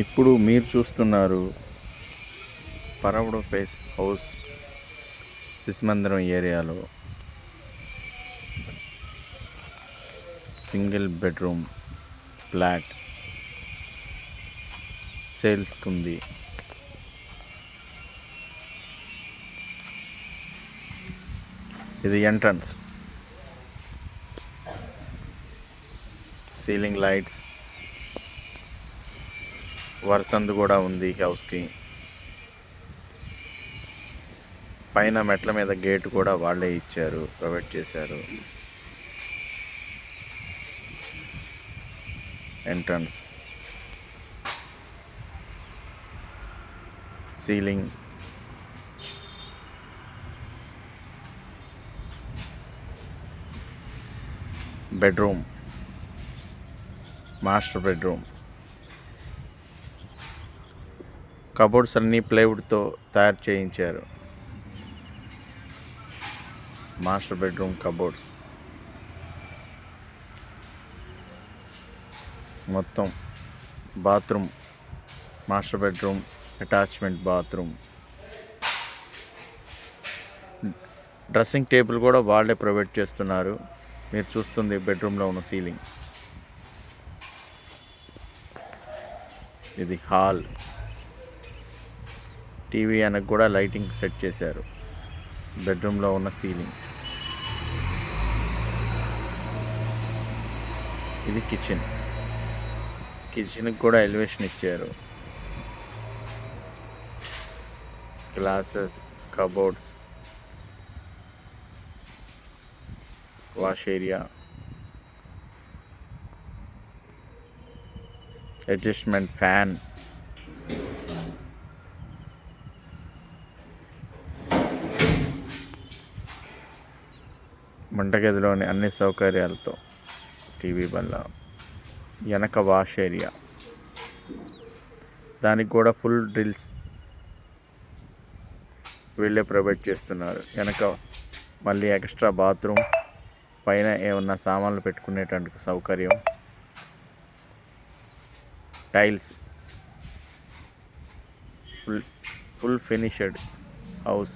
ఇప్పుడు మీరు చూస్తున్నారు పరవడు ఫేస్ హౌస్ శిశుమందిరం ఏరియాలో సింగిల్ బెడ్రూమ్ ఫ్లాట్ సేల్స్కి ఉంది. ఇది ఎంట్రన్స్, సీలింగ్ లైట్స్, వరసందు కూడా ఉంది హౌస్కి. పైన మెట్ల మీద గేట్ కూడా వాళ్ళే ఇచ్చారు, ప్రొవైడ్ చేశారు. Entrance, ceiling, bedroom, master bedroom. Cupboards అన్నీ ప్లైవుడ్తో తయారు చేయించారు. మాస్టర్ బెడ్రూమ్ కబోర్డ్స్ మొత్తం. Bathroom, master bedroom attachment bathroom. Dressing table కూడా వాళ్ళే ప్రొవైడ్ చేస్తున్నారు. మీరు చూస్తుంది బెడ్రూమ్లో ఉన్న సీలింగ్. ఇది హాల్, టీవీ వెనక కూడా లైటింగ్ సెట్ చేశారు. బెడ్రూమ్లో ఉన్న సీలింగ్. ఇది కిచెన్, కిచెన్కి కూడా ఎలివేషన్ ఇచ్చారు. Glasses, cupboards, wash area, adjustment fan, వంటగదిలోని అన్ని సౌకర్యాలతో టీవీ బల్ల, వెనక వాష్ ఏరియా, దానికి కూడా ఫుల్ డ్రిల్స్ వీళ్ళే ప్రొవైడ్ చేస్తున్నారు. వెనక మళ్ళీ ఎక్స్ట్రా బాత్రూమ్, పైన ఏమన్నా సామాన్లు పెట్టుకునేటువంటి సౌకర్యం, టైల్స్, ఫుల్ ఫినిష్డ్ హౌస్.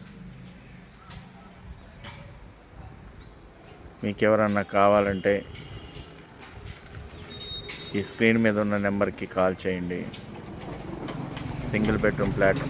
మీకు ఎవరన్నా కావాలంటే ఈ స్క్రీన్ మీద ఉన్న నెంబర్కి కాల్ చేయండి. Single bedroom flat